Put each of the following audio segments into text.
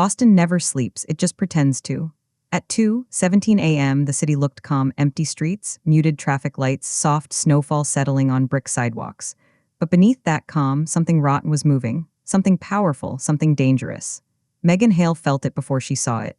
Boston never sleeps, it just pretends to. At 2:17 a.m., the city looked calm, empty streets, muted traffic lights, soft snowfall settling on brick sidewalks. But beneath that calm, something rotten was moving, something powerful, something dangerous. Megan Hale felt it before she saw it.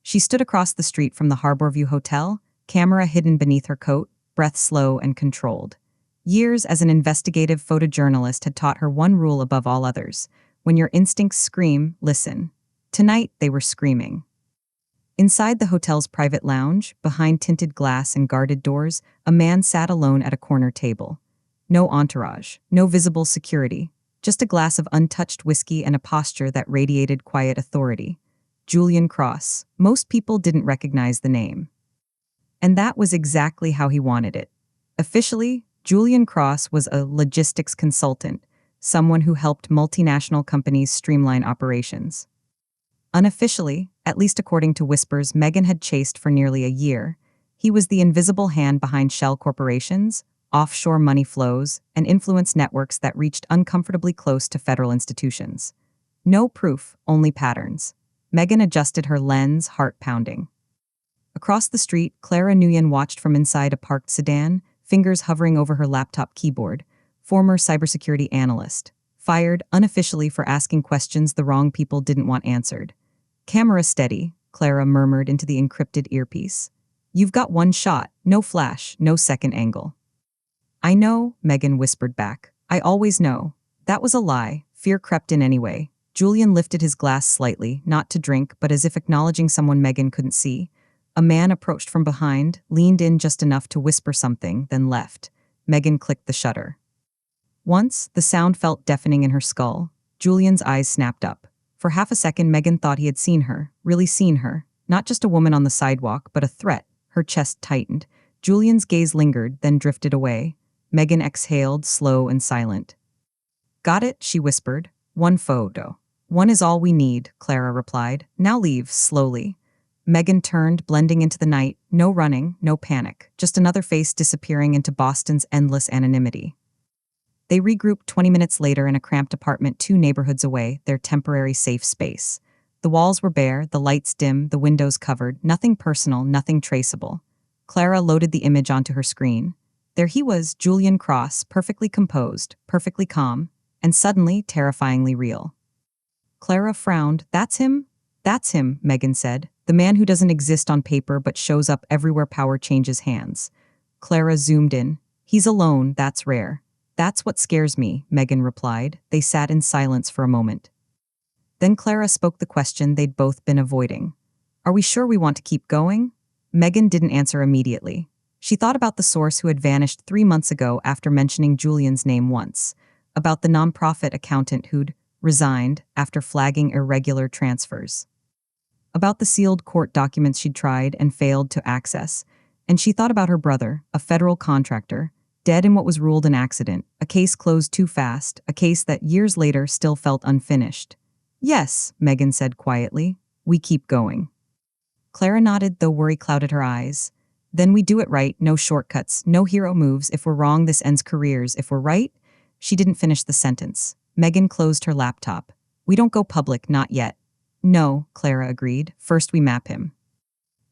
She stood across the street from the Harborview Hotel, camera hidden beneath her coat, breath slow and controlled. Years as an investigative photojournalist had taught her one rule above all others: when your instincts scream, listen. Tonight, they were screaming. Inside the hotel's private lounge, behind tinted glass and guarded doors, a man sat alone at a corner table. No entourage, no visible security, just a glass of untouched whiskey and a posture that radiated quiet authority. Julian Cross. Most people didn't recognize the name. And that was exactly how he wanted it. Officially, Julian Cross was a logistics consultant, someone who helped multinational companies streamline operations. Unofficially, at least according to whispers Megan had chased for nearly a year, he was the invisible hand behind shell corporations, offshore money flows, and influence networks that reached uncomfortably close to federal institutions. No proof, only patterns. Megan adjusted her lens, heart pounding. Across the street, Clara Nguyen watched from inside a parked sedan, fingers hovering over her laptop keyboard. Former cybersecurity analyst. Fired unofficially for asking questions the wrong people didn't want answered. Camera steady, Clara murmured into the encrypted earpiece. You've got one shot, no flash, no second angle. I know, Megan whispered back. I always know. That was a lie. Fear crept in anyway. Julian lifted his glass slightly, not to drink, but as if acknowledging someone Megan couldn't see. A man approached from behind, leaned in just enough to whisper something, then left. Megan clicked the shutter. Once, the sound felt deafening in her skull. Julian's eyes snapped up. For half a second, Megan thought he had seen her, really seen her. Not just a woman on the sidewalk, but a threat. Her chest tightened. Julian's gaze lingered, then drifted away. Megan exhaled, slow and silent. Got it, she whispered. One photo. One is all we need, Clara replied. Now leave, slowly. Megan turned, blending into the night. No running, no panic. Just another face disappearing into Boston's endless anonymity. They regrouped 20 minutes later in a cramped apartment 2 neighborhoods away, their temporary safe space. The walls were bare, the lights dim, the windows covered, nothing personal, nothing traceable. Clara loaded the image onto her screen. There he was, Julian Cross, perfectly composed, perfectly calm, and suddenly terrifyingly real. Clara frowned. That's him? That's him, Megan said. The man who doesn't exist on paper but shows up everywhere power changes hands. Clara zoomed in. He's alone, that's rare. That's what scares me, Megan replied. They sat in silence for a moment. Then Clara spoke the question they'd both been avoiding. Are we sure we want to keep going? Megan didn't answer immediately. She thought about the source who had vanished 3 months ago after mentioning Julian's name once, about the nonprofit accountant who'd resigned after flagging irregular transfers, about the sealed court documents she'd tried and failed to access, and she thought about her brother, a federal contractor, dead in what was ruled an accident, a case closed too fast, a case that years later still felt unfinished. Yes, Megan said quietly, we keep going. Clara nodded, though worry clouded her eyes. Then we do it right, no shortcuts, no hero moves. If we're wrong, this ends careers. If we're right, she didn't finish the sentence. Megan closed her laptop. We don't go public, not yet. No, Clara agreed. First we map him.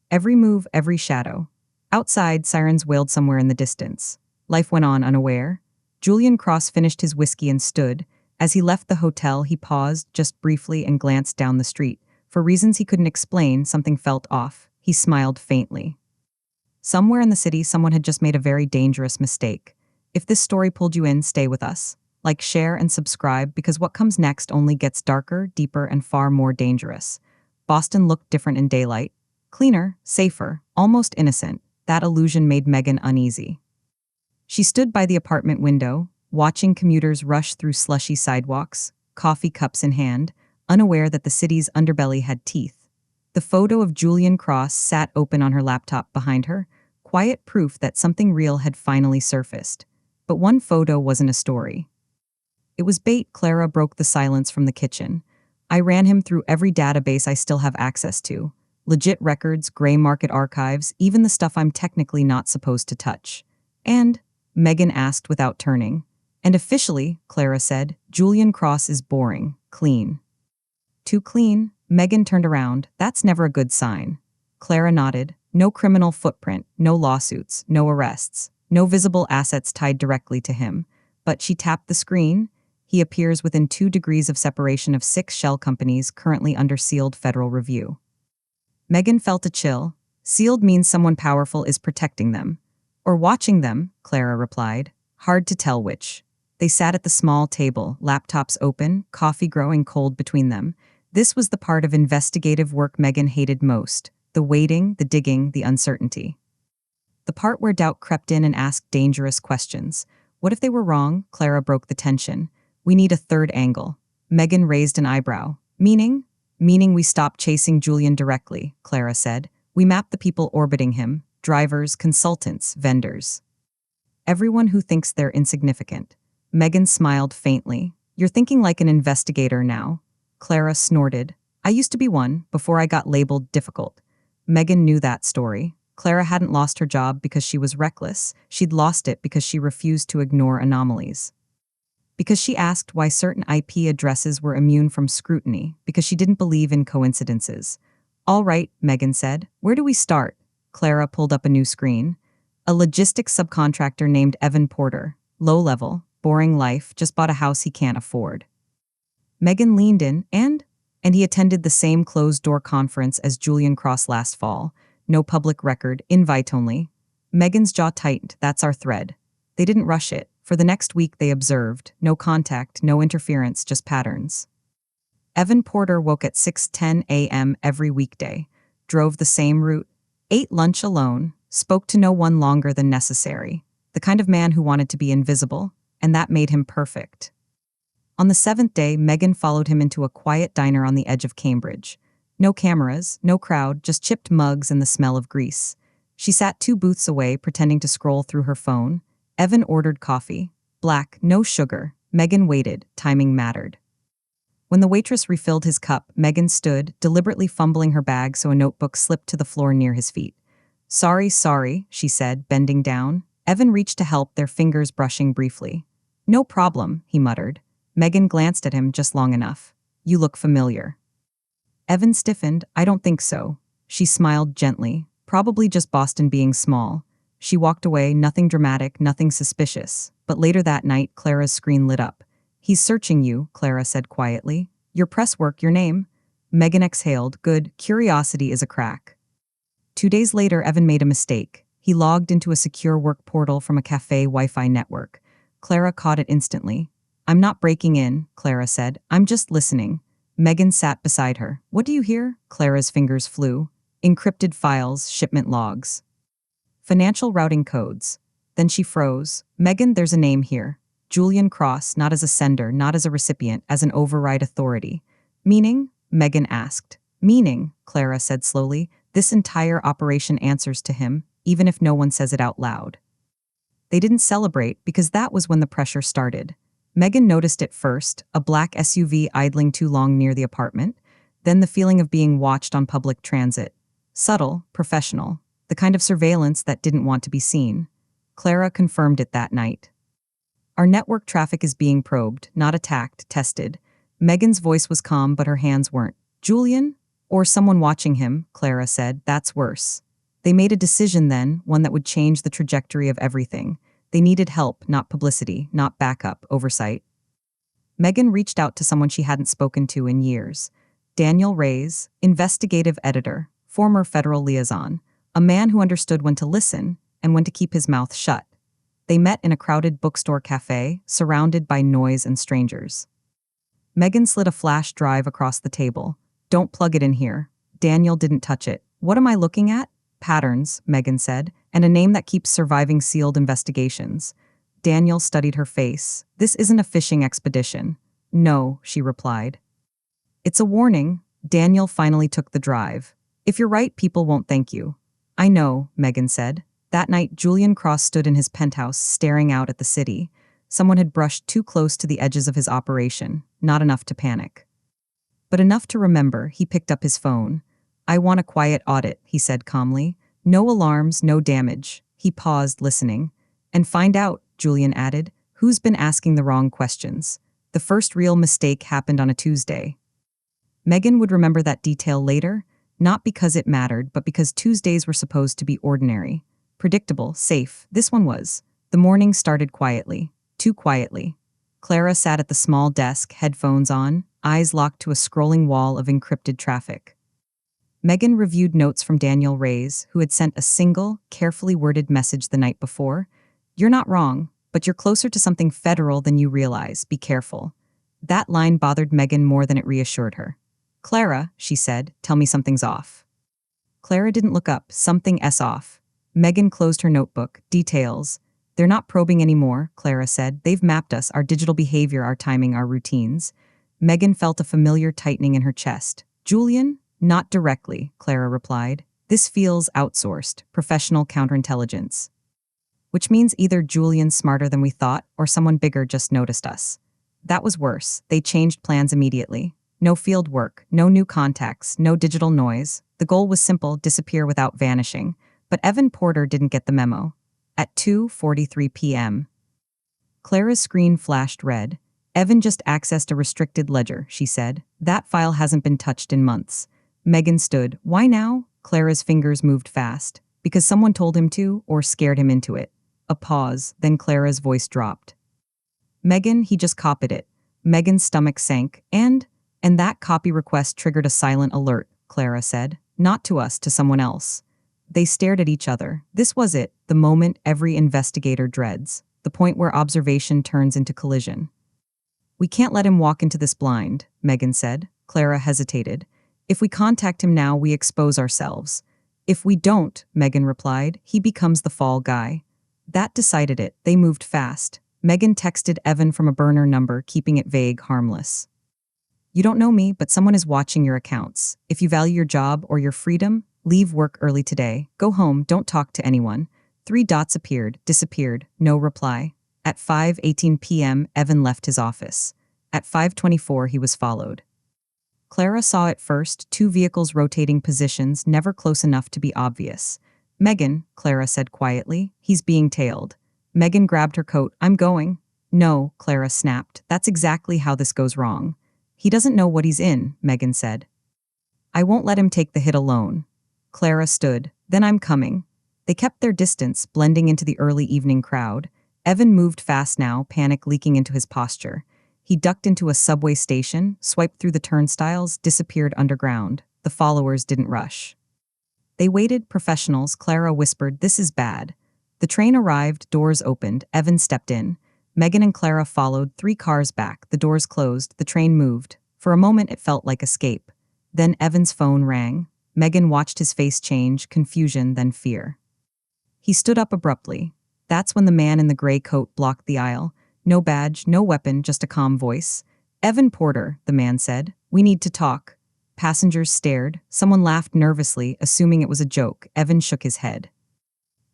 Every move, every shadow. Outside, sirens wailed somewhere in the distance. Life went on unaware. Julian Cross finished his whiskey and stood. As he left the hotel, he paused just briefly and glanced down the street. For reasons he couldn't explain, something felt off. He smiled faintly. Somewhere in the city, someone had just made a very dangerous mistake. If this story pulled you in, stay with us. Like, share, and subscribe, because what comes next only gets darker, deeper, and far more dangerous. Boston looked different in daylight. Cleaner, safer, almost innocent. That illusion made Megan uneasy. She stood by the apartment window, watching commuters rush through slushy sidewalks, coffee cups in hand, unaware that the city's underbelly had teeth. The photo of Julian Cross sat open on her laptop behind her, quiet proof that something real had finally surfaced. But one photo wasn't a story. It was bait. Clara broke the silence from the kitchen. I ran him through every database I still have access to. Legit records, gray market archives, even the stuff I'm technically not supposed to touch. And, Megan asked without turning. And officially, Clara said, Julian Cross is boring, clean. Too clean, Megan turned around. That's never a good sign. Clara nodded. No criminal footprint, no lawsuits, no arrests, no visible assets tied directly to him. But she tapped the screen. He appears within 2 degrees of separation of 6 shell companies currently under sealed federal review. Megan felt a chill. Sealed means someone powerful is protecting them. Or watching them, Clara replied. Hard to tell which. They sat at the small table, laptops open, coffee growing cold between them. This was the part of investigative work Megan hated most. The waiting, the digging, the uncertainty. The part where doubt crept in and asked dangerous questions. What if they were wrong? Clara broke the tension. We need a third angle. Megan raised an eyebrow. Meaning? Meaning we stopped chasing Julian directly, Clara said. We mapped the people orbiting him. Drivers, consultants, vendors. Everyone who thinks they're insignificant. Megan smiled faintly. You're thinking like an investigator now. Clara snorted. I used to be one, before I got labeled difficult. Megan knew that story. Clara hadn't lost her job because she was reckless. She'd lost it because she refused to ignore anomalies. Because she asked why certain IP addresses were immune from scrutiny, because she didn't believe in coincidences. All right, Megan said. Where do we start? Clara pulled up a new screen. A logistics subcontractor named Evan Porter. Low level, boring life, just bought a house he can't afford. Megan leaned in, and he attended the same closed-door conference as Julian Cross last fall. No public record, invite only. Megan's jaw tightened. That's our thread. They didn't rush it. For the next week they observed. No contact, no interference, just patterns. Evan Porter woke at 6:10 a.m. every weekday, drove the same route, ate lunch alone, spoke to no one longer than necessary. The kind of man who wanted to be invisible, and that made him perfect. On the 7th day, Megan followed him into a quiet diner on the edge of Cambridge. No cameras, no crowd, just chipped mugs and the smell of grease. She sat 2 booths away, pretending to scroll through her phone. Evan ordered coffee. Black, no sugar. Megan waited. Timing mattered. When the waitress refilled his cup, Megan stood, deliberately fumbling her bag so a notebook slipped to the floor near his feet. Sorry, she said, bending down. Evan reached to help, their fingers brushing briefly. No problem, he muttered. Megan glanced at him just long enough. You look familiar. Evan stiffened. I don't think so. She smiled gently. Probably just Boston being small. She walked away, nothing dramatic, nothing suspicious. But later that night, Clara's screen lit up. He's searching you, Clara said quietly. Your press work, your name. Megan exhaled. Good, curiosity is a crack. 2 days later, Evan made a mistake. He logged into a secure work portal from a cafe Wi-Fi network. Clara caught it instantly. I'm not breaking in, Clara said. I'm just listening. Megan sat beside her. What do you hear? Clara's fingers flew. Encrypted files, shipment logs. Financial routing codes. Then she froze. Megan, there's a name here. Julian Cross, not as a sender, not as a recipient, as an override authority. Meaning? Megan asked. Meaning, Clara said slowly, this entire operation answers to him, even if no one says it out loud. They didn't celebrate because that was when the pressure started. Megan noticed it first, a black SUV idling too long near the apartment, then the feeling of being watched on public transit. Subtle, professional, the kind of surveillance that didn't want to be seen. Clara confirmed it that night. Our network traffic is being probed, not attacked, tested. Megan's voice was calm, but her hands weren't. Julian? Or someone watching him, Clara said. That's worse. They made a decision then, one that would change the trajectory of everything. They needed help, not publicity, not backup, oversight. Megan reached out to someone she hadn't spoken to in years. Daniel Reyes, investigative editor, former federal liaison, a man who understood when to listen and when to keep his mouth shut. They met in a crowded bookstore cafe, surrounded by noise and strangers. Megan slid a flash drive across the table. Don't plug it in here. Daniel didn't touch it. What am I looking at? Patterns, Megan said, and a name that keeps surviving sealed investigations. Daniel studied her face. This isn't a fishing expedition. No, she replied. It's a warning. Daniel finally took the drive. If you're right, people won't thank you. I know, Megan said. That night, Julian Cross stood in his penthouse, staring out at the city. Someone had brushed too close to the edges of his operation, not enough to panic. But enough to remember. He picked up his phone. I want a quiet audit, he said calmly. No alarms, no damage. He paused, listening. And find out, Julian added, who's been asking the wrong questions. The first real mistake happened on a Tuesday. Megan would remember that detail later, not because it mattered, but because Tuesdays were supposed to be ordinary. Predictable, safe. This one was. The morning started quietly. Too quietly. Clara sat at the small desk, headphones on, eyes locked to a scrolling wall of encrypted traffic. Megan reviewed notes from Daniel Reyes, who had sent a single, carefully worded message the night before. "You're not wrong, but you're closer to something federal than you realize. Be careful." That line bothered Megan more than it reassured her. "Clara," she said, "tell me something's off." Clara didn't look up. Something off. Megan closed her notebook. Details. "They're not probing anymore," Clara said. "They've mapped us, our digital behavior, our timing, our routines." Megan felt a familiar tightening in her chest. "Julian?" "Not directly," Clara replied. "This feels outsourced, professional counterintelligence." Which means either Julian's smarter than we thought, or someone bigger just noticed us. That was worse. They changed plans immediately. No field work, no new contacts, no digital noise. The goal was simple: disappear without vanishing. But Evan Porter didn't get the memo. At 2:43 p.m. Clara's screen flashed red. "Evan just accessed a restricted ledger," she said. "That file hasn't been touched in months." Megan stood. "Why now?" Clara's fingers moved fast. "Because someone told him to, or scared him into it." A pause, then Clara's voice dropped. "Megan, he just copied it." Megan's stomach sank. And that copy request triggered a silent alert," Clara said. "Not to us, to someone else." They stared at each other. This was it, the moment every investigator dreads. The point where observation turns into collision. "We can't let him walk into this blind," Megan said. Clara hesitated. "If we contact him now, we expose ourselves." "If we don't," Megan replied, "he becomes the fall guy." That decided it. They moved fast. Megan texted Evan from a burner number, keeping it vague, harmless. "You don't know me, but someone is watching your accounts. If you value your job or your freedom, leave work early today. Go home, don't talk to anyone." 3 dots appeared, disappeared, no reply. At 5:18 p.m., Evan left his office. At 5:24, he was followed. Clara saw it first, 2 vehicles rotating positions, never close enough to be obvious. "Megan," Clara said quietly, "he's being tailed." Megan grabbed her coat. "I'm going." "No," Clara snapped. "That's exactly how this goes wrong." "He doesn't know what he's in," Megan said. "I won't let him take the hit alone." Clara stood. "Then I'm coming." They kept their distance, blending into the early evening crowd. Evan moved fast now, panic leaking into his posture. He ducked into a subway station, swiped through the turnstiles, disappeared underground. The followers didn't rush. They waited, professionals. Clara whispered, "This is bad." The train arrived, doors opened, Evan stepped in. Megan and Clara followed, 3 cars back, the doors closed, the train moved. For a moment it felt like escape. Then Evan's phone rang. Megan watched his face change, confusion, then fear. He stood up abruptly. That's when the man in the gray coat blocked the aisle. No badge, no weapon, just a calm voice. "Evan Porter," the man said. "We need to talk." Passengers stared. Someone laughed nervously, assuming it was a joke. Evan shook his head.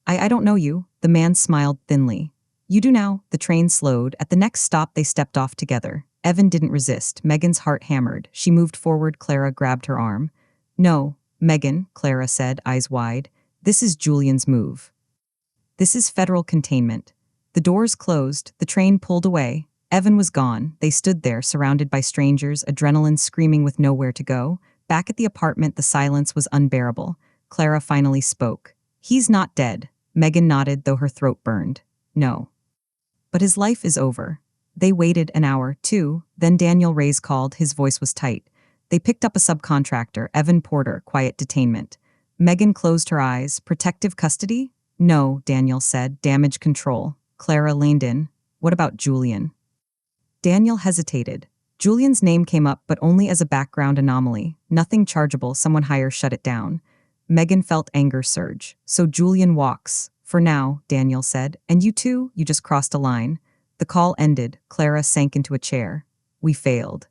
I don't know you." The man smiled thinly. "You do now." The train slowed. At the next stop, they stepped off together. Evan didn't resist. Megan's heart hammered. She moved forward. Clara grabbed her arm. "No, Megan," Clara said, eyes wide. "This is Julian's move. This is federal containment." The doors closed. The train pulled away. Evan was gone. They stood there, surrounded by strangers, adrenaline screaming with nowhere to go. Back at the apartment, the silence was unbearable. Clara finally spoke. "He's not dead." Megan nodded, though her throat burned. "No. But his life is over." They waited an hour, 2, then Daniel Reyes called. His voice was tight. They picked up a subcontractor, Evan Porter, quiet detainment. Megan closed her eyes. "Protective custody?" "No," Daniel said. "Damage control." Clara leaned in. "What about Julian?" Daniel hesitated. Julian's name came up, but only as a background anomaly. Nothing chargeable. Someone higher shut it down. Megan felt anger surge. "So Julian walks." "For now," Daniel said. "And you too? You just crossed a line." The call ended. Clara sank into a chair. "We failed."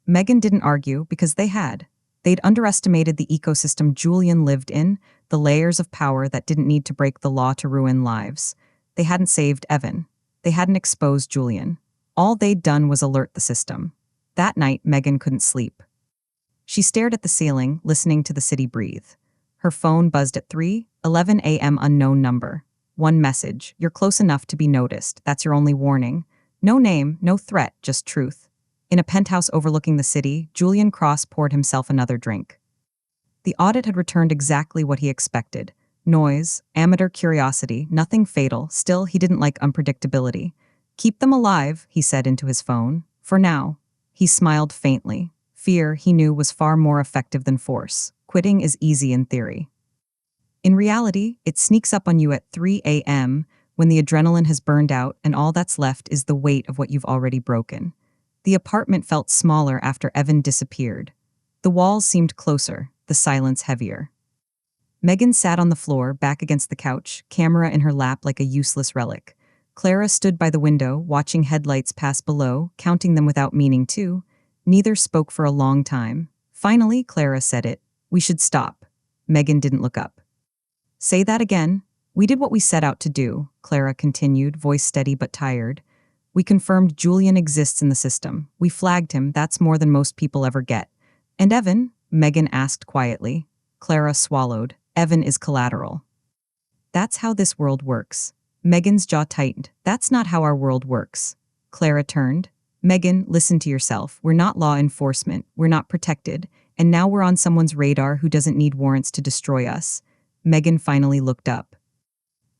Megan didn't argue, because they had. They'd underestimated the ecosystem Julian lived in, the layers of power that didn't need to break the law to ruin lives. They hadn't saved Evan. They hadn't exposed Julian. All they'd done was alert the system. That night, Megan couldn't sleep. She stared at the ceiling, listening to the city breathe. Her phone buzzed at 3:11 a.m. Unknown number. One message: "You're close enough to be noticed. That's your only warning." No name, no threat, just truth. In a penthouse overlooking the city, Julian Cross poured himself another drink. The audit had returned exactly what he expected. Noise, amateur curiosity, nothing fatal. Still, he didn't like unpredictability. Keep them alive, he said into his phone. For now. He smiled faintly. Fear, he knew, was far more effective than force. Quitting is easy in theory. In reality, it sneaks up on you at 3 a.m. when the adrenaline has burned out and all that's left is the weight of what you've already broken. The apartment felt smaller after Evan disappeared. The walls seemed closer, the silence heavier. Megan sat on the floor, back against the couch, camera in her lap like a useless relic. Clara stood by the window, watching headlights pass below, counting them without meaning to. Neither spoke for a long time. Finally, Clara said it. We should stop. Megan didn't look up. Say that again. We did what we set out to do, Clara continued, voice steady but tired. We confirmed Julian exists in the system. We flagged him, that's more than most people ever get. And Evan? Megan asked quietly. Clara swallowed. Evan is collateral. That's how this world works. Megan's jaw tightened. That's not how our world works. Clara turned. Megan, listen to yourself. We're not law enforcement. We're not protected. And now we're on someone's radar who doesn't need warrants to destroy us. Megan finally looked up.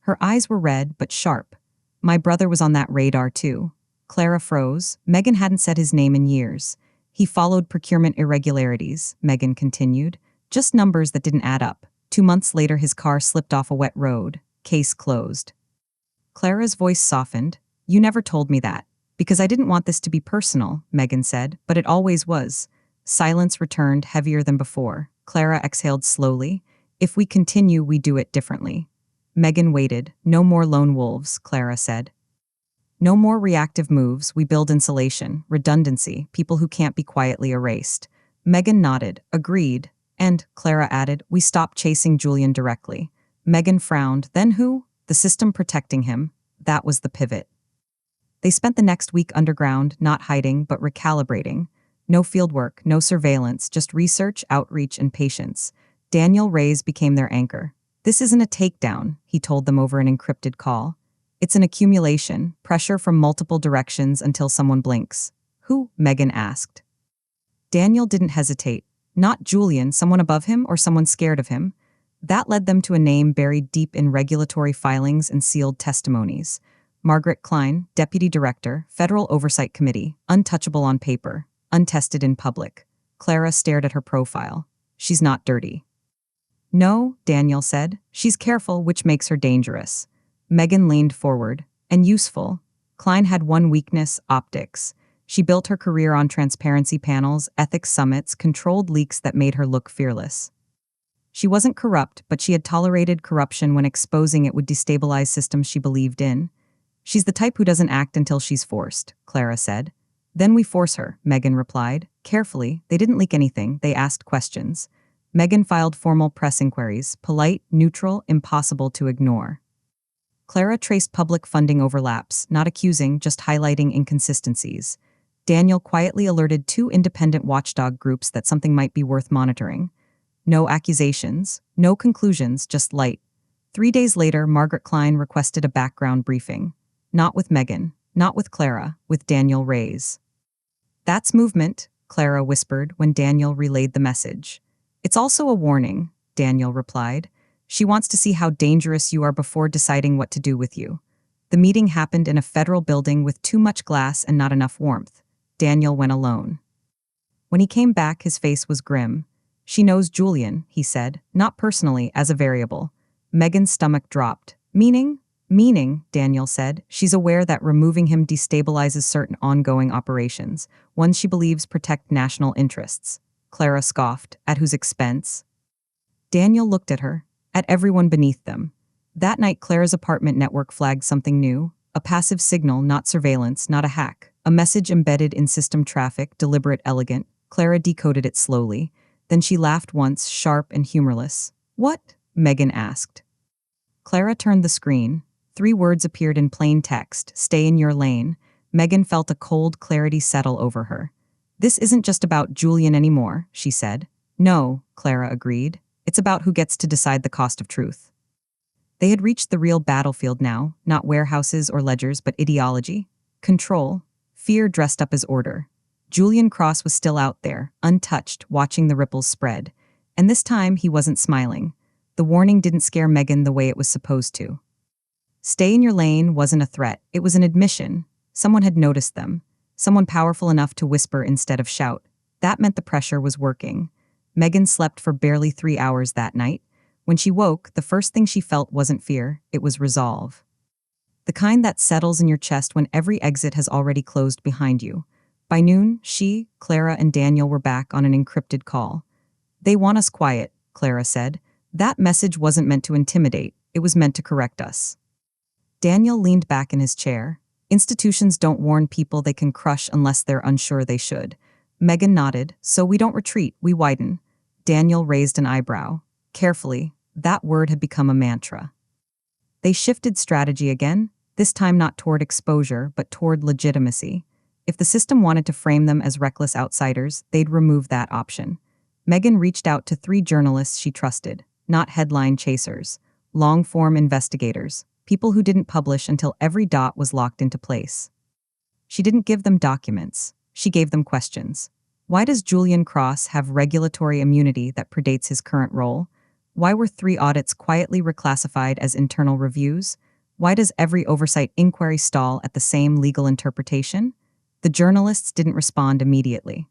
Her eyes were red but sharp. My brother was on that radar too. Clara froze. Megan hadn't said his name in years. He followed procurement irregularities, Megan continued. Just numbers that didn't add up. 2 months later, his car slipped off a wet road. Case closed. Clara's voice softened. You never told me that. Because I didn't want this to be personal, Megan said, but it always was. Silence returned, heavier than before. Clara exhaled slowly. If we continue, we do it differently. Megan waited. No more lone wolves, Clara said. No more reactive moves. We build insulation, redundancy, people who can't be quietly erased. Megan nodded, agreed. And, Clara added, we stopped chasing Julian directly. Megan frowned. Then who? The system protecting him. That was the pivot. They spent the next week underground, not hiding, but recalibrating. No fieldwork, no surveillance, just research, outreach, and patience. Daniel Reyes became their anchor. This isn't a takedown, he told them over an encrypted call. It's an accumulation, pressure from multiple directions until someone blinks. Who? Megan asked. Daniel didn't hesitate. Not Julian, someone above him or someone scared of him. That led them to a name buried deep in regulatory filings and sealed testimonies. Margaret Klein, Deputy Director, Federal Oversight Committee, untouchable on paper, untested in public. Clara stared at her profile. She's not dirty. No, Daniel said. She's careful, which makes her dangerous. Megan leaned forward. And useful. Klein had one weakness, optics. She built her career on transparency panels, ethics summits, controlled leaks that made her look fearless. She wasn't corrupt, but she had tolerated corruption when exposing it would destabilize systems she believed in. She's the type who doesn't act until she's forced, Clara said. Then we force her, Megan replied. Carefully, they didn't leak anything, they asked questions. Megan filed formal press inquiries, polite, neutral, impossible to ignore. Clara traced public funding overlaps, not accusing, just highlighting inconsistencies. Daniel quietly alerted 2 independent watchdog groups that something might be worth monitoring. No accusations, no conclusions, just light. 3 days later, Margaret Klein requested a background briefing. Not with Megan, not with Clara, with Daniel Reyes. That's movement, Clara whispered when Daniel relayed the message. It's also a warning, Daniel replied. She wants to see how dangerous you are before deciding what to do with you. The meeting happened in a federal building with too much glass and not enough warmth. Daniel went alone. When he came back, his face was grim. She knows Julian, he said, not personally, as a variable. Megan's stomach dropped. Meaning? Meaning, Daniel said. She's aware that removing him destabilizes certain ongoing operations, ones she believes protect national interests. Clara scoffed. At whose expense? Daniel looked at her, at everyone beneath them. That night, Clara's apartment network flagged something new. A passive signal, not surveillance, not a hack. A message embedded in system traffic, deliberate, elegant. Clara decoded it slowly. Then she laughed once, sharp and humorless. What? Megan asked. Clara turned the screen. 3 words appeared in plain text. Stay in your lane. Megan felt a cold clarity settle over her. This isn't just about Julian anymore, she said. No, Clara agreed. It's about who gets to decide the cost of truth. They had reached the real battlefield now, not warehouses or ledgers, but ideology. Control. Fear dressed up as order. Julian Cross was still out there, untouched, watching the ripples spread. And this time he wasn't smiling. The warning didn't scare Megan the way it was supposed to. Stay in your lane wasn't a threat, it was an admission. Someone had noticed them. Someone powerful enough to whisper instead of shout. That meant the pressure was working. Megan slept for barely 3 hours that night. When she woke, the first thing she felt wasn't fear, it was resolve. The kind that settles in your chest when every exit has already closed behind you. By noon, she, Clara, and Daniel were back on an encrypted call. They want us quiet, Clara said. That message wasn't meant to intimidate, it was meant to correct us. Daniel leaned back in his chair. Institutions don't warn people they can crush unless they're unsure they should. Megan nodded. So we don't retreat, we widen. Daniel raised an eyebrow. Carefully, that word had become a mantra. They shifted strategy again, this time not toward exposure, but toward legitimacy. If the system wanted to frame them as reckless outsiders, they'd remove that option. Megan reached out to 3 journalists she trusted, not headline chasers, long-form investigators, people who didn't publish until every dot was locked into place. She didn't give them documents, she gave them questions. Why does Julian Cross have regulatory immunity that predates his current role? Why were 3 audits quietly reclassified as internal reviews? Why does every oversight inquiry stall at the same legal interpretation? The journalists didn't respond immediately.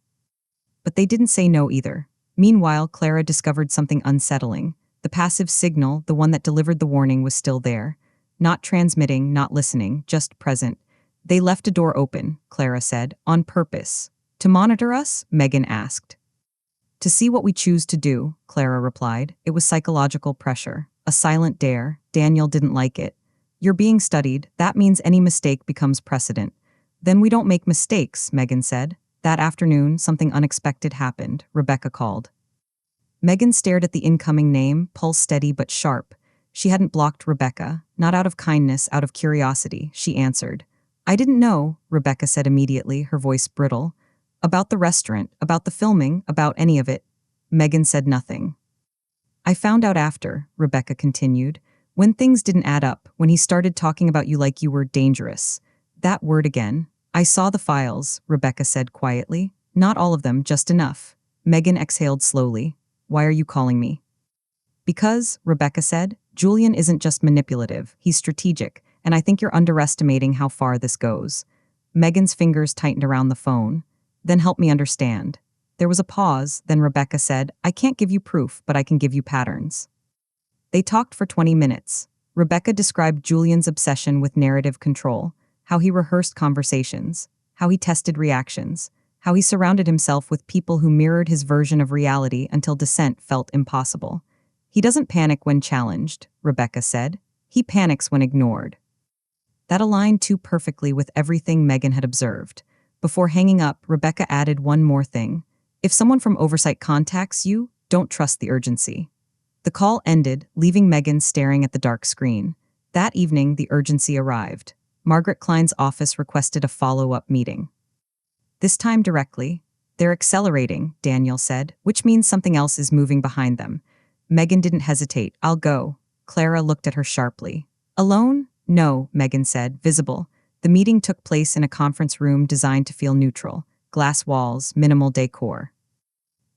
But they didn't say no either. Meanwhile, Clara discovered something unsettling. The passive signal, the one that delivered the warning, was still there. Not transmitting, not listening, just present. They left a door open, Clara said, on purpose. To monitor us? Megan asked. To see what we choose to do, Clara replied. It was psychological pressure. A silent dare. Daniel didn't like it. You're being studied. That means any mistake becomes precedent. Then we don't make mistakes, Megan said. That afternoon, something unexpected happened. Rebecca called. Megan stared at the incoming name, pulse steady but sharp. She hadn't blocked Rebecca, not out of kindness, out of curiosity. She answered. I didn't know, Rebecca said immediately, her voice brittle. About the restaurant, about the filming, about any of it. Megan said nothing. I found out after, Rebecca continued, when things didn't add up, when he started talking about you like you were dangerous. That word again. I saw the files, Rebecca said quietly. Not all of them, just enough. Megan exhaled slowly. Why are you calling me? Because, Rebecca said, Julian isn't just manipulative, he's strategic, and I think you're underestimating how far this goes. Megan's fingers tightened around the phone. Then help me understand. There was a pause, then Rebecca said, I can't give you proof, but I can give you patterns. They talked for 20 minutes. Rebecca described Julian's obsession with narrative control, how he rehearsed conversations, how he tested reactions, how he surrounded himself with people who mirrored his version of reality until dissent felt impossible. He doesn't panic when challenged, Rebecca said. He panics when ignored. That aligned too perfectly with everything Megan had observed. Before hanging up, Rebecca added one more thing. If someone from oversight contacts you, don't trust the urgency. The call ended, leaving Megan staring at the dark screen. That evening, the urgency arrived. Margaret Klein's office requested a follow-up meeting. This time directly. They're accelerating, Daniel said, which means something else is moving behind them. Megan didn't hesitate. I'll go. Clara looked at her sharply. Alone? No, Megan said, visible. The meeting took place in a conference room designed to feel neutral. Glass walls, minimal decor.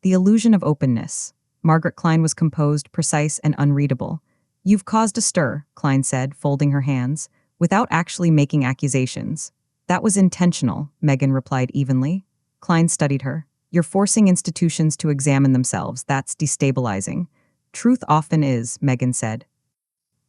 The illusion of openness. Margaret Klein was composed, precise, and unreadable. You've caused a stir, Klein said, folding her hands, without actually making accusations. That was intentional, Megan replied evenly. Klein studied her. You're forcing institutions to examine themselves. That's destabilizing. Truth often is, Megan said.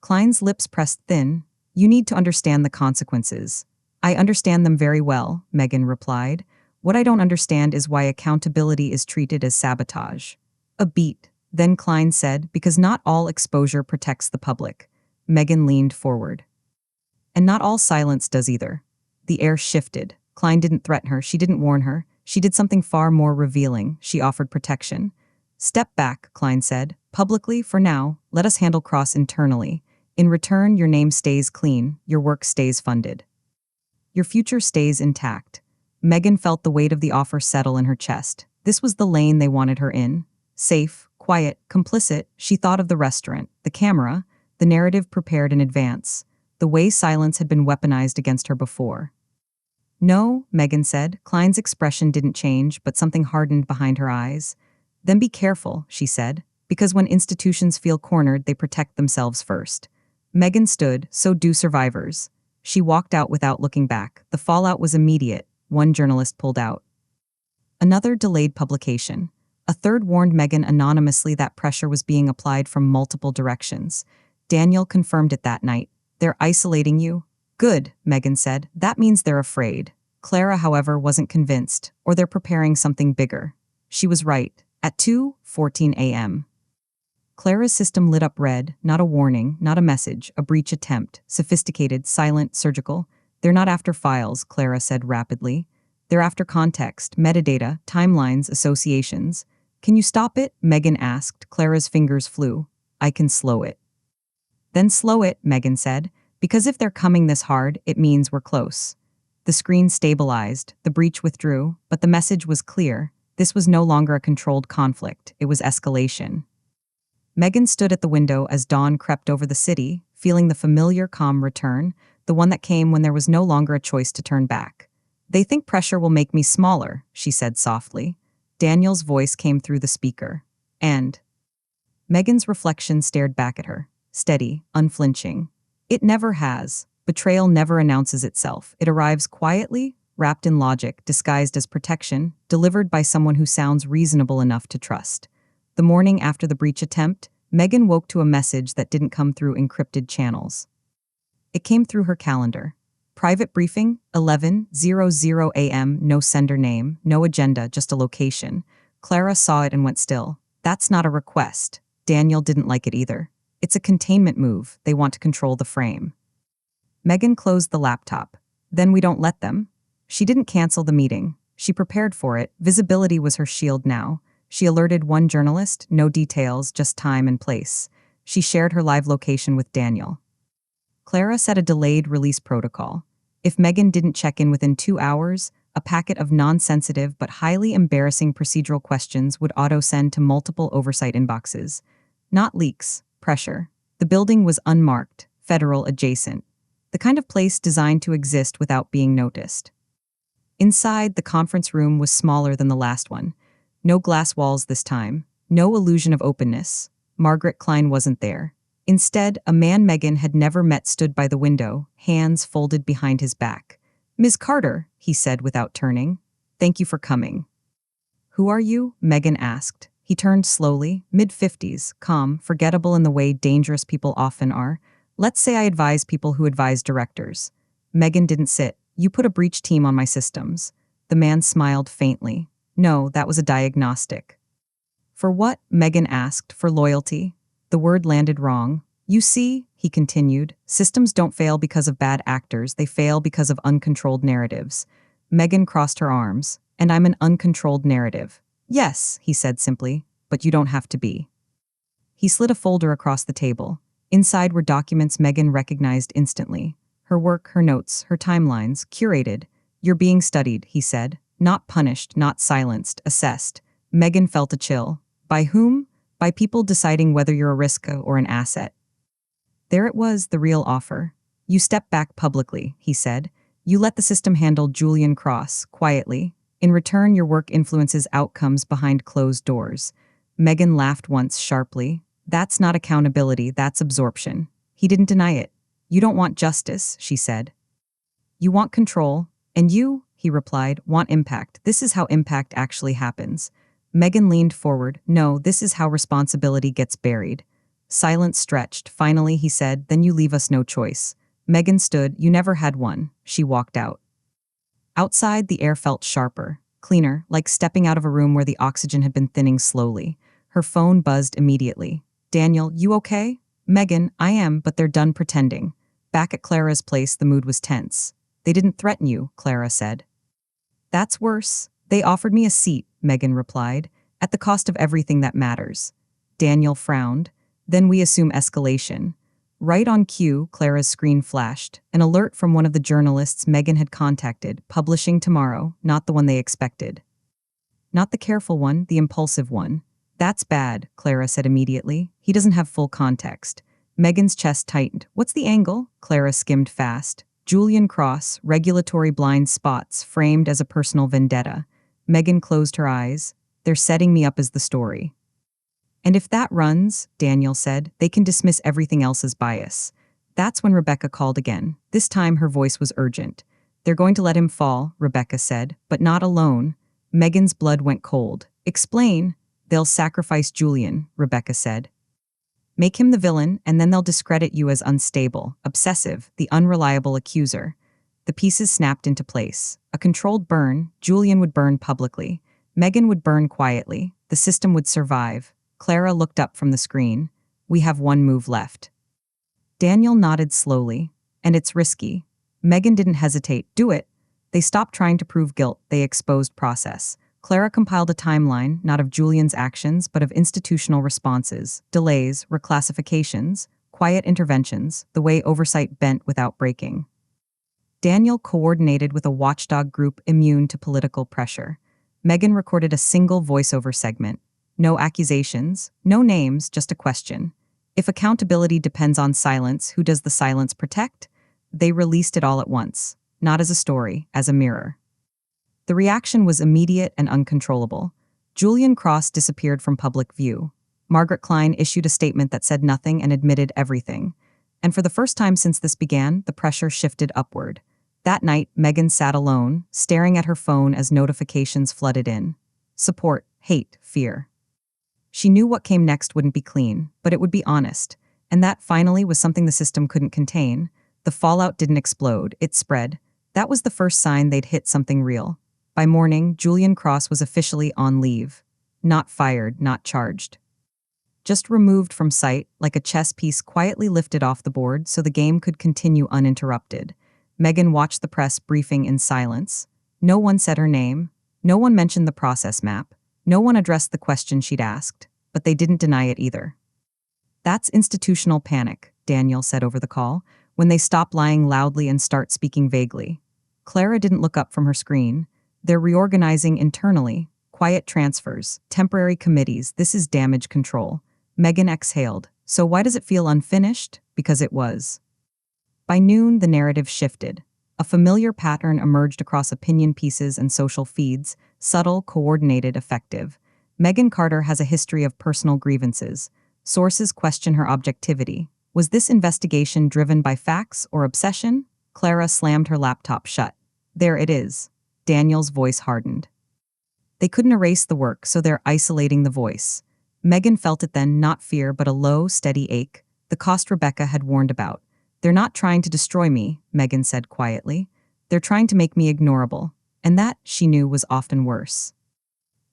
Klein's lips pressed thin. You need to understand the consequences. I understand them very well, Megan replied. What I don't understand is why accountability is treated as sabotage. A beat. Then Klein said, because not all exposure protects the public. Megan leaned forward. And not all silence does either. The air shifted. Klein didn't threaten her, she didn't warn her. She did something far more revealing. She offered protection. Step back, Klein said. Publicly, for now, let us handle Cross internally. In return, your name stays clean, your work stays funded. Your future stays intact. Megan felt the weight of the offer settle in her chest. This was the lane they wanted her in. Safe, quiet, complicit, she thought of the restaurant, the camera, the narrative prepared in advance, the way silence had been weaponized against her before. No, Megan said. Klein's expression didn't change, but something hardened behind her eyes. Then be careful, she said, because when institutions feel cornered, they protect themselves first. Megan stood, so do survivors. She walked out without looking back. The fallout was immediate. One journalist pulled out. Another delayed publication. A third warned Megan anonymously that pressure was being applied from multiple directions. Daniel confirmed it that night. They're isolating you? Good, Megan said. That means they're afraid. Clara, however, wasn't convinced, or they're preparing something bigger. She was right. At 2:14 a.m. Clara's system lit up red, not a warning, not a message, a breach attempt, sophisticated, silent, surgical. They're not after files, Clara said rapidly. They're after context, metadata, timelines, associations. Can you stop it? Megan asked. Clara's fingers flew. I can slow it. Then slow it, Megan said, because if they're coming this hard, it means we're close. The screen stabilized, the breach withdrew, but the message was clear. This was no longer a controlled conflict, it was escalation. Megan stood at the window as dawn crept over the city, feeling the familiar calm return, the one that came when there was no longer a choice to turn back. They think pressure will make me smaller, she said softly. Daniel's voice came through the speaker. And Megan's reflection stared back at her, steady, unflinching. It never has. Betrayal never announces itself. It arrives quietly, wrapped in logic, disguised as protection, delivered by someone who sounds reasonable enough to trust. The morning after the breach attempt, Megan woke to a message that didn't come through encrypted channels. It came through her calendar. Private briefing, 11:00 a.m., no sender name, no agenda, just a location. Clara saw it and went still. That's not a request. Daniel didn't like it either. It's a containment move. They want to control the frame. Megan closed the laptop. Then we don't let them. She didn't cancel the meeting. She prepared for it. Visibility was her shield now. She alerted one journalist, no details, just time and place. She shared her live location with Daniel. Clara set a delayed release protocol. If Megan didn't check in within 2 hours, a packet of non-sensitive but highly embarrassing procedural questions would auto-send to multiple oversight inboxes. Not leaks, pressure. The building was unmarked, federal adjacent. The kind of place designed to exist without being noticed. Inside, the conference room was smaller than the last one. No glass walls this time. No illusion of openness. Margaret Klein wasn't there. Instead, a man Megan had never met stood by the window, hands folded behind his back. "Ms. Carter," he said without turning. "Thank you for coming." "Who are you?" Megan asked. He turned slowly, mid-50s, calm, forgettable in the way dangerous people often are. "Let's say I advise people who advise directors." Megan didn't sit. "You put a breach team on my systems." The man smiled faintly. "No, that was a diagnostic." "For what?" Megan asked. "For loyalty." The word landed wrong. "You see," he continued, "systems don't fail because of bad actors, they fail because of uncontrolled narratives." Megan crossed her arms. "And I'm an uncontrolled narrative." "Yes," he said simply, "but you don't have to be." He slid a folder across the table. Inside were documents Megan recognized instantly. Her work, her notes, her timelines, curated. "You're being studied," he said. "Not punished, not silenced, assessed." Megan felt a chill. By whom? By people deciding whether you're a risk or an asset. There it was, the real offer. "You step back publicly," he said. "You let the system handle Julian Cross, quietly. In return, your work influences outcomes behind closed doors." Megan laughed once sharply. "That's not accountability, that's absorption." He didn't deny it. "You don't want justice," she said. "You want control. And you," he replied, "want impact. This is how impact actually happens." Megan leaned forward. "No, this is how responsibility gets buried." Silence stretched. Finally, he said, "Then you leave us no choice." Megan stood. "You never had one." She walked out. Outside, the air felt sharper, cleaner, like stepping out of a room where the oxygen had been thinning slowly. Her phone buzzed immediately. "Daniel, you okay?" "Megan, I am, but they're done pretending." Back at Clara's place, the mood was tense. "They didn't threaten you," Clara said. "That's worse. They offered me a seat," Megan replied, "at the cost of everything that matters." Daniel frowned. "Then we assume escalation." Right on cue, Clara's screen flashed. An alert from one of the journalists Megan had contacted, publishing tomorrow, not the one they expected. Not the careful one, the impulsive one. "That's bad," Clara said immediately. "He doesn't have full context." Megan's chest tightened. "What's the angle?" Clara skimmed fast. Julian Cross, regulatory blind spots framed as a personal vendetta. Megan closed her eyes. They're setting me up as the story. And if that runs, Daniel said, they can dismiss everything else as bias. That's when Rebecca called again. This time her voice was urgent. They're going to let him fall, Rebecca said, but not alone. Megan's blood went cold. Explain. They'll sacrifice Julian, Rebecca said. Make him the villain, and then they'll discredit you as unstable, obsessive, the unreliable accuser. The pieces snapped into place. A controlled burn, Julian would burn publicly. Megan would burn quietly. The system would survive. Clara looked up from the screen. We have one move left. Daniel nodded slowly. And it's risky. Megan didn't hesitate. Do it. They stopped trying to prove guilt. They exposed process. Clara compiled a timeline, not of Julian's actions, but of institutional responses, delays, reclassifications, quiet interventions, the way oversight bent without breaking. Daniel coordinated with a watchdog group immune to political pressure. Megan recorded a single voiceover segment. No accusations, no names, just a question. If accountability depends on silence, who does the silence protect? They released it all at once, not as a story, as a mirror. The reaction was immediate and uncontrollable. Julian Cross disappeared from public view. Margaret Klein issued a statement that said nothing and admitted everything. And for the first time since this began, the pressure shifted upward. That night, Megan sat alone, staring at her phone as notifications flooded in. Support, hate, fear. She knew what came next wouldn't be clean, but it would be honest. And that finally was something the system couldn't contain. The fallout didn't explode, it spread. That was the first sign they'd hit something real. By morning, Julian Cross was officially on leave. Not fired, not charged. Just removed from sight, like a chess piece quietly lifted off the board so the game could continue uninterrupted. Megan watched the press briefing in silence. No one said her name. No one mentioned the process map. No one addressed the question she'd asked, but they didn't deny it either. That's institutional panic, Daniel said over the call, when they stop lying loudly and start speaking vaguely. Clara didn't look up from her screen. They're reorganizing internally. Quiet transfers, temporary committees, this is damage control. Megan exhaled. So why does it feel unfinished? Because it was. By noon, the narrative shifted. A familiar pattern emerged across opinion pieces and social feeds, subtle, coordinated, effective. Megan Carter has a history of personal grievances. Sources question her objectivity. Was this investigation driven by facts or obsession? Clara slammed her laptop shut. There it is. Daniel's voice hardened. They couldn't erase the work, so they're isolating the voice. Megan felt it then, not fear, but a low, steady ache, the cost Rebecca had warned about. They're not trying to destroy me, Megan said quietly. They're trying to make me ignorable. And that, she knew, was often worse.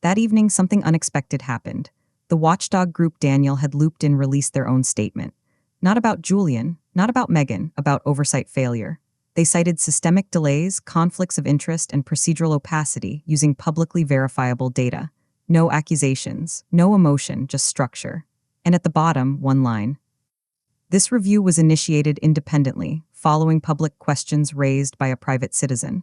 That evening, something unexpected happened. The watchdog group Daniel had looped in released their own statement. Not about Julian, not about Megan, about oversight failure. They cited systemic delays, conflicts of interest, and procedural opacity using publicly verifiable data. No accusations, no emotion, just structure. And at the bottom, one line. This review was initiated independently, following public questions raised by a private citizen.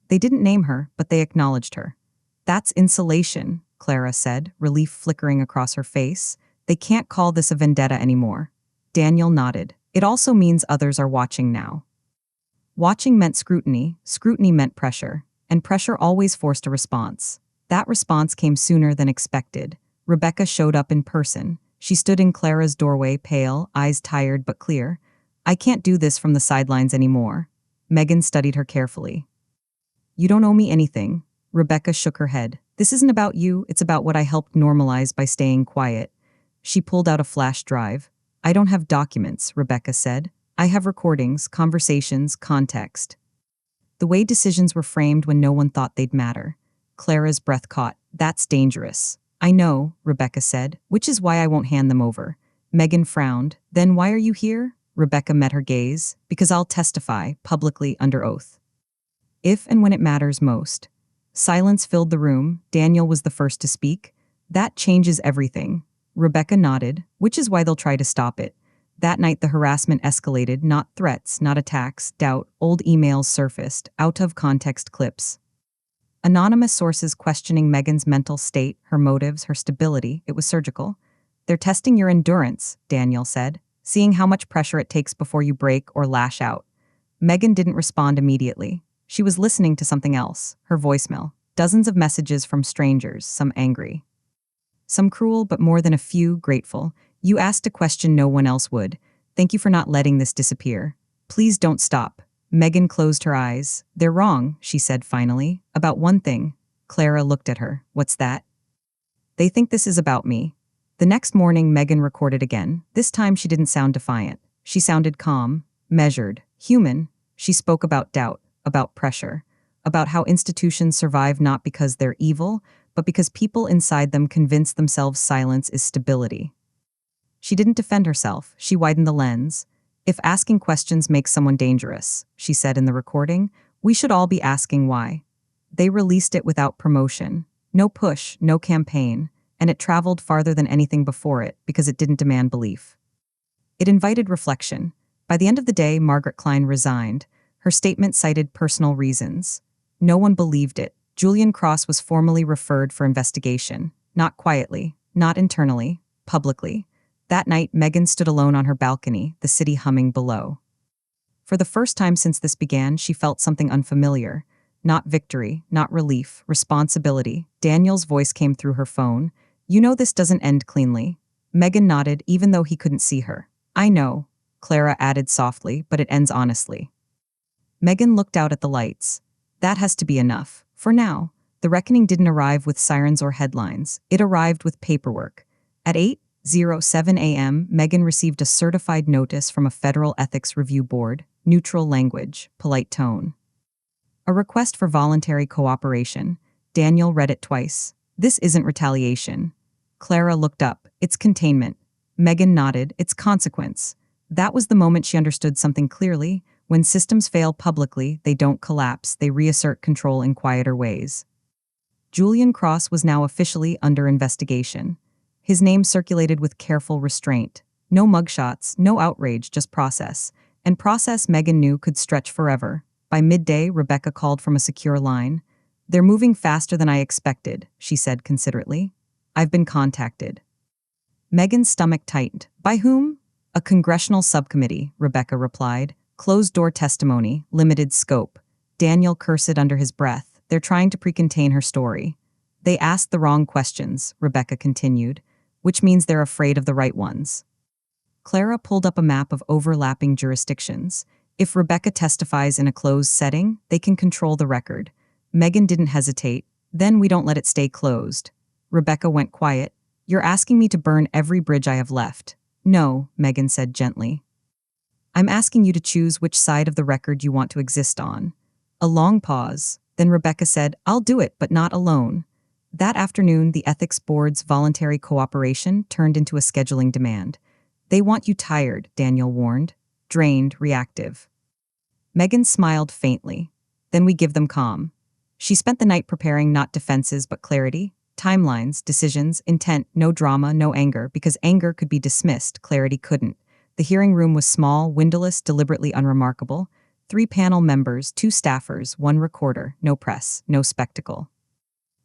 They didn't name her, but they acknowledged her. That's insulation, Clara said, relief flickering across her face. They can't call this a vendetta anymore. Daniel nodded. It also means others are watching now. Watching meant scrutiny, scrutiny meant pressure, and pressure always forced a response. That response came sooner than expected. Rebecca showed up in person. She stood in Clara's doorway, pale, eyes tired but clear. I can't do this from the sidelines anymore. Megan studied her carefully. You don't owe me anything. Rebecca shook her head. This isn't about you, it's about what I helped normalize by staying quiet. She pulled out a flash drive. I don't have documents, Rebecca said. I have recordings, conversations, context. The way decisions were framed when no one thought they'd matter. Clara's breath caught. That's dangerous. I know, Rebecca said, which is why I won't hand them over. Megan frowned. Then why are you here? Rebecca met her gaze. Because I'll testify, publicly under oath. If and when it matters most. Silence filled the room. Daniel was the first to speak. That changes everything. Rebecca nodded, which is why they'll try to stop it. That night the harassment escalated, not threats, not attacks, doubt, old emails surfaced, out-of-context clips. Anonymous sources questioning Megan's mental state, her motives, her stability. It was surgical. They're testing your endurance, Daniel said, seeing how much pressure it takes before you break or lash out. Megan didn't respond immediately. She was listening to something else, her voicemail. Dozens of messages from strangers, some angry, some cruel, but more than a few grateful. You asked a question no one else would. Thank you for not letting this disappear. Please don't stop. Megan closed her eyes. They're wrong, she said finally. About one thing. Clara looked at her. What's that? They think this is about me. The next morning, Megan recorded again. This time she didn't sound defiant. She sounded calm, measured, human. She spoke about doubt, about pressure, about how institutions survive not because they're evil, but because people inside them convince themselves silence is stability. She didn't defend herself. She widened the lens. If asking questions makes someone dangerous, she said in the recording, we should all be asking why. They released it without promotion. No push, no campaign, and it traveled farther than anything before it because it didn't demand belief. It invited reflection. By the end of the day, Margaret Klein resigned. Her statement cited personal reasons. No one believed it. Julian Cross was formally referred for investigation. Not quietly, not internally, publicly. That night, Megan stood alone on her balcony, the city humming below. For the first time since this began, she felt something unfamiliar. Not victory, not relief, responsibility. Daniel's voice came through her phone. You know this doesn't end cleanly. Megan nodded, even though he couldn't see her. I know, Clara added softly, but it ends honestly. Megan looked out at the lights. That has to be enough. For now, the reckoning didn't arrive with sirens or headlines. It arrived with paperwork. At 8:07 a.m., Megan received a certified notice from a federal ethics review board. Neutral language, polite tone. A request for voluntary cooperation. Daniel read it twice. This isn't retaliation. Clara looked up. It's containment. Megan nodded. It's consequence. That was the moment she understood something clearly. When systems fail publicly, they don't collapse. They reassert control in quieter ways. Julian Cross was now officially under investigation. His name circulated with careful restraint. No mugshots, no outrage, just process. And process Megan knew could stretch forever. By midday, Rebecca called from a secure line. They're moving faster than I expected, she said considerately. I've been contacted. Megan's stomach tightened. By whom? A congressional subcommittee, Rebecca replied. Closed-door testimony, limited scope. Daniel cursed under his breath. They're trying to pre-contain her story. They asked the wrong questions, Rebecca continued, which means they're afraid of the right ones. Clara pulled up a map of overlapping jurisdictions. If Rebecca testifies in a closed setting, they can control the record. Megan didn't hesitate. Then we don't let it stay closed. Rebecca went quiet. You're asking me to burn every bridge I have left. No, Megan said gently. I'm asking you to choose which side of the record you want to exist on. A long pause. Then Rebecca said, I'll do it, but not alone. That afternoon, the ethics board's voluntary cooperation turned into a scheduling demand. They want you tired, Daniel warned. Drained, reactive. Megan smiled faintly. Then we give them calm. She spent the night preparing not defenses but clarity, timelines, decisions, intent, no drama, no anger, because anger could be dismissed, clarity couldn't. The hearing room was small, windowless, deliberately unremarkable. 3 panel members, 2 staffers, 1 recorder, no press, no spectacle.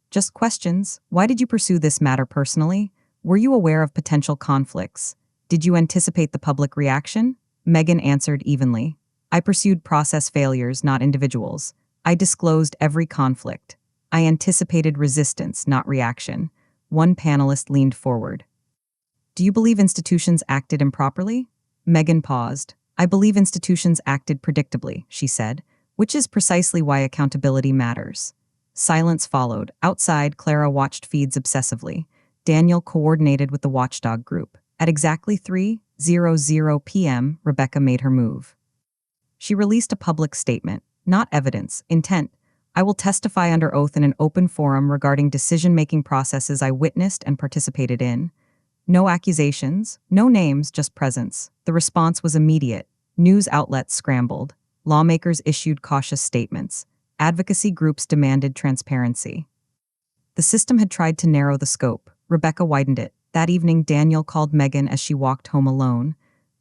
Just questions. Why did you pursue this matter personally? Were you aware of potential conflicts? Did you anticipate the public reaction? Megan answered evenly. I pursued process failures, not individuals. I disclosed every conflict. I anticipated resistance, not reaction. One panelist leaned forward. Do you believe institutions acted improperly? Megan paused. I believe institutions acted predictably, she said, which is precisely why accountability matters. Silence followed. Outside, Clara watched feeds obsessively. Daniel coordinated with the watchdog group. At exactly 3:00 p.m., Rebecca made her move. She released a public statement, not evidence, intent. I will testify under oath in an open forum regarding decision-making processes I witnessed and participated in. No accusations, no names, just presence. The response was immediate. News outlets scrambled. Lawmakers issued cautious statements. Advocacy groups demanded transparency. The system had tried to narrow the scope. Rebecca widened it. That evening, Daniel called Megan as she walked home alone.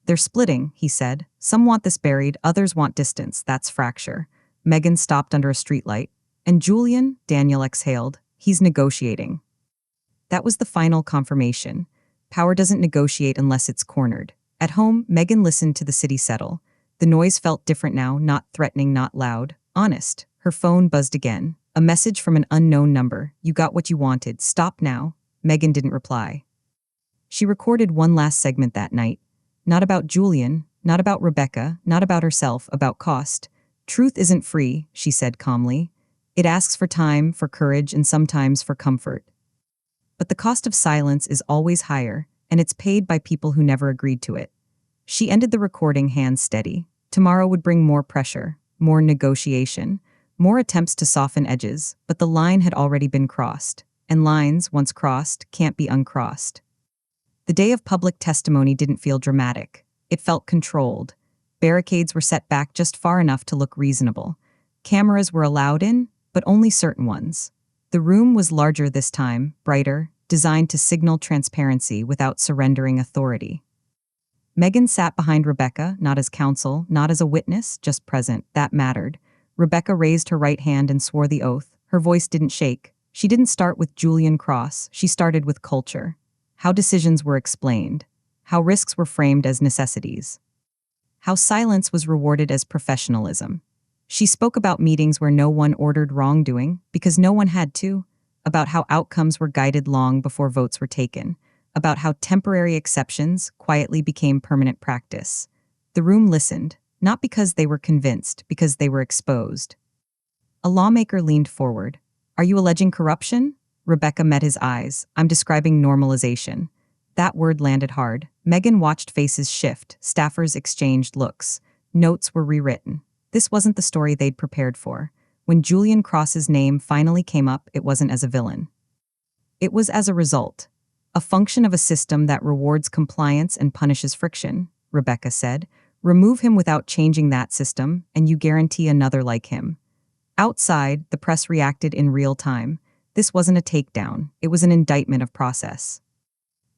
They're splitting, he said. Some want this buried, others want distance. That's fracture. Megan stopped under a streetlight. And Julian, Daniel exhaled. He's negotiating. That was the final confirmation. Power doesn't negotiate unless it's cornered. At home, Megan listened to the city settle. The noise felt different now, not threatening, not loud. Honest. Her phone buzzed again. A message from an unknown number. You got what you wanted. Stop now. Megan didn't reply. She recorded one last segment that night. Not about Julian, not about Rebecca, not about herself, about cost. Truth isn't free, she said calmly. It asks for time, for courage, and sometimes for comfort. But the cost of silence is always higher, and it's paid by people who never agreed to it. She ended the recording, hands steady. Tomorrow would bring more pressure, more negotiation, more attempts to soften edges, but the line had already been crossed, and lines, once crossed, can't be uncrossed. The day of public testimony didn't feel dramatic. It felt controlled. Barricades were set back just far enough to look reasonable. Cameras were allowed in, but only certain ones. The room was larger this time, brighter, designed to signal transparency without surrendering authority. Megan sat behind Rebecca, not as counsel, not as a witness, just present. That mattered. Rebecca raised her right hand and swore the oath. Her voice didn't shake. She didn't start with Julian Cross. She started with culture. How decisions were explained. How risks were framed as necessities. How silence was rewarded as professionalism. She spoke about meetings where no one ordered wrongdoing, because no one had to, about how outcomes were guided long before votes were taken, about how temporary exceptions quietly became permanent practice. The room listened, not because they were convinced, because they were exposed. A lawmaker leaned forward. Are you alleging corruption? Rebecca met his eyes. I'm describing normalization. That word landed hard. Megan watched faces shift. Staffers exchanged looks. Notes were rewritten. This wasn't the story they'd prepared for. When Julian Cross's name finally came up, it wasn't as a villain. It was as a result. A function of a system that rewards compliance and punishes friction, Rebecca said. Remove him without changing that system, and you guarantee another like him. Outside, the press reacted in real time. This wasn't a takedown. It was an indictment of process.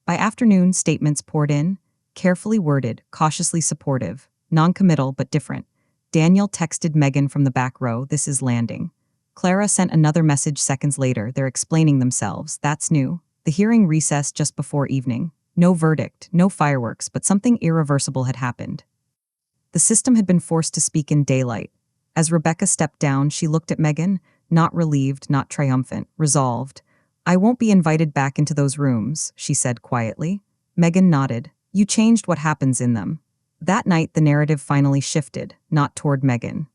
By afternoon, statements poured in, carefully worded, cautiously supportive, non-committal but different. Daniel texted Megan from the back row, this is landing. Clara sent another message seconds later, they're explaining themselves, that's new. The hearing recessed just before evening. No verdict, no fireworks, but something irreversible had happened. The system had been forced to speak in daylight. As Rebecca stepped down, she looked at Megan, not relieved, not triumphant, resolved. I won't be invited back into those rooms, she said quietly. Megan nodded. You changed what happens in them. That night, the narrative finally shifted, not toward Megan.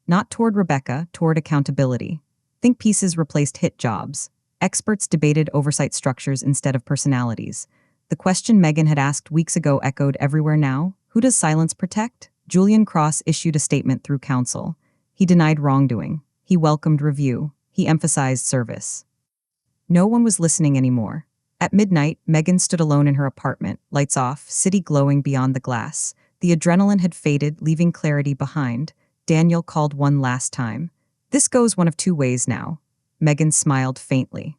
Not toward Rebecca, toward accountability. Think pieces replaced hit jobs. Experts debated oversight structures instead of personalities. The question Megan had asked weeks ago echoed everywhere now. Who does silence protect? Julian Cross issued a statement through counsel. He denied wrongdoing. He welcomed review. He emphasized service. No one was listening anymore. At midnight, Megan stood alone in her apartment, lights off, city glowing beyond the glass. The adrenaline had faded, leaving clarity behind. Daniel called one last time. This goes one of two ways now. Megan smiled faintly.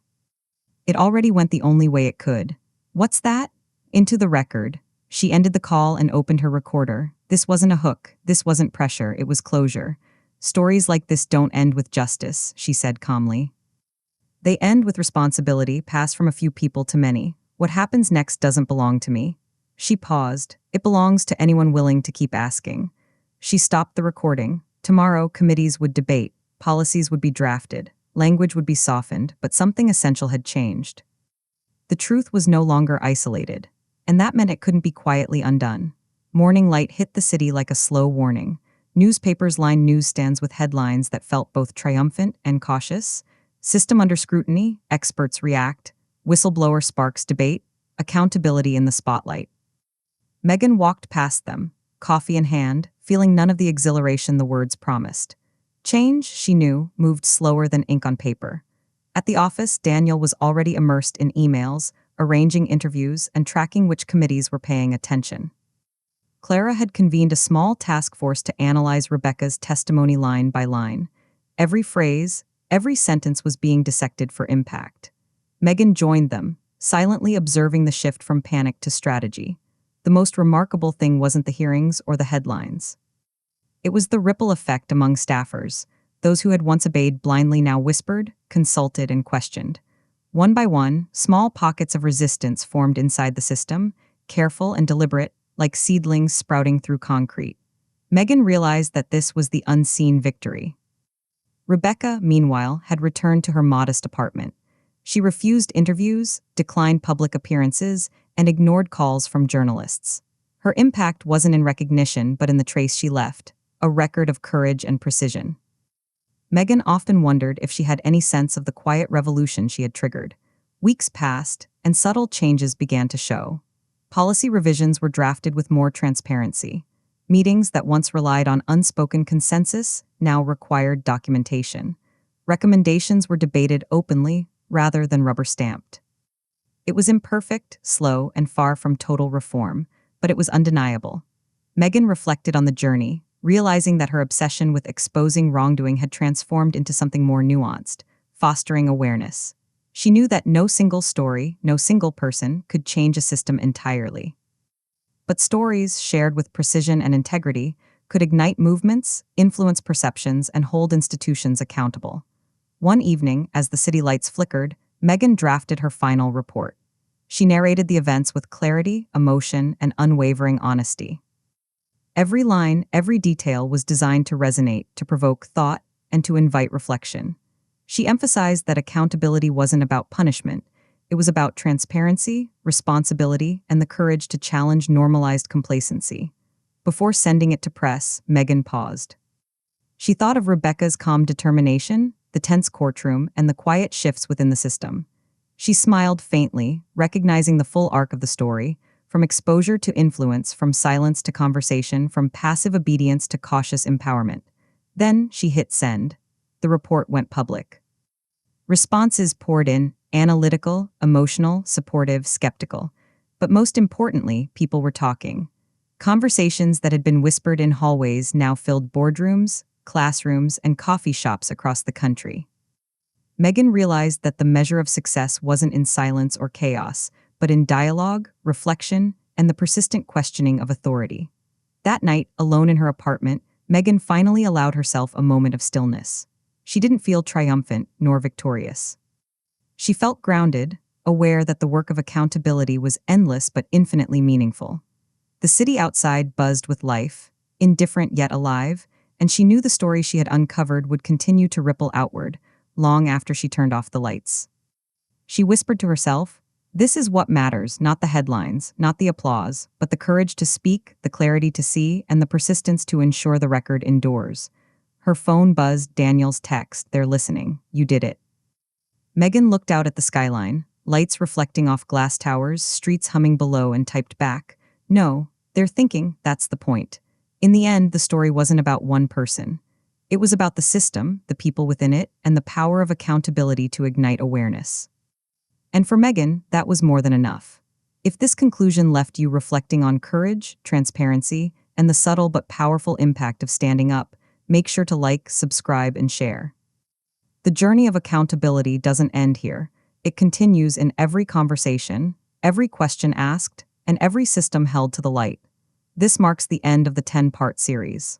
It already went the only way it could. What's that? Into the record. She ended the call and opened her recorder. This wasn't a hook. This wasn't pressure. It was closure. Stories like this don't end with justice, she said calmly. They end with responsibility, passed from a few people to many. What happens next doesn't belong to me. She paused. It belongs to anyone willing to keep asking. She stopped the recording. Tomorrow, committees would debate. Policies would be drafted. Language would be softened, but something essential had changed. The truth was no longer isolated, and that meant it couldn't be quietly undone. Morning light hit the city like a slow warning. Newspapers lined newsstands with headlines that felt both triumphant and cautious. System under scrutiny, experts react, whistleblower sparks debate, accountability in the spotlight. Megan walked past them, coffee in hand, feeling none of the exhilaration the words promised. Change, she knew, moved slower than ink on paper. At the office, Daniel was already immersed in emails, arranging interviews, and tracking which committees were paying attention. Clara had convened a small task force to analyze Rebecca's testimony line by line. Every phrase, every sentence was being dissected for impact. Megan joined them, silently observing the shift from panic to strategy. The most remarkable thing wasn't the hearings or the headlines. It was the ripple effect among staffers. Those who had once obeyed blindly now whispered, consulted, and questioned. One by one, small pockets of resistance formed inside the system, careful and deliberate, like seedlings sprouting through concrete. Megan realized that this was the unseen victory. Rebecca, meanwhile, had returned to her modest apartment. She refused interviews, declined public appearances, and ignored calls from journalists. Her impact wasn't in recognition but in the trace she left, a record of courage and precision. Megan often wondered if she had any sense of the quiet revolution she had triggered. Weeks passed, and subtle changes began to show. Policy revisions were drafted with more transparency. Meetings that once relied on unspoken consensus now required documentation. Recommendations were debated openly rather than rubber-stamped. It was imperfect, slow, and far from total reform, but it was undeniable. Megan reflected on the journey, realizing that her obsession with exposing wrongdoing had transformed into something more nuanced, fostering awareness. She knew that no single story, no single person could change a system entirely. But stories shared with precision and integrity could ignite movements, influence perceptions, and hold institutions accountable. One evening, as the city lights flickered, Megan drafted her final report. She narrated the events with clarity, emotion, and unwavering honesty. Every line, every detail was designed to resonate, to provoke thought, and to invite reflection. She emphasized that accountability wasn't about punishment. It was about transparency, responsibility, and the courage to challenge normalized complacency. Before sending it to press, Megan paused. She thought of Rebecca's calm determination, the tense courtroom, and the quiet shifts within the system. She smiled faintly, recognizing the full arc of the story, from exposure to influence, from silence to conversation, from passive obedience to cautious empowerment. Then she hit send. The report went public. Responses poured in, analytical, emotional, supportive, skeptical. But most importantly, people were talking. Conversations that had been whispered in hallways now filled boardrooms, classrooms, and coffee shops across the country. Megan realized that the measure of success wasn't in silence or chaos, but in dialogue, reflection, and the persistent questioning of authority. That night, alone in her apartment, Megan finally allowed herself a moment of stillness. She didn't feel triumphant nor victorious. She felt grounded, aware that the work of accountability was endless but infinitely meaningful. The city outside buzzed with life, indifferent yet alive, and she knew the story she had uncovered would continue to ripple outward, long after she turned off the lights. She whispered to herself, "This is what matters, not the headlines, not the applause, but the courage to speak, the clarity to see, and the persistence to ensure the record endures." Her phone buzzed Daniel's text, "They're listening. You did it." Megan looked out at the skyline, lights reflecting off glass towers, streets humming below, and typed back, "No, they're thinking, that's the point." In the end, the story wasn't about one person. It was about the system, the people within it, and the power of accountability to ignite awareness. And for Megan, that was more than enough. If this conclusion left you reflecting on courage, transparency, and the subtle but powerful impact of standing up, make sure to like, subscribe, and share. The journey of accountability doesn't end here. It continues in every conversation, every question asked, and every system held to the light. This marks the end of the 10-part series.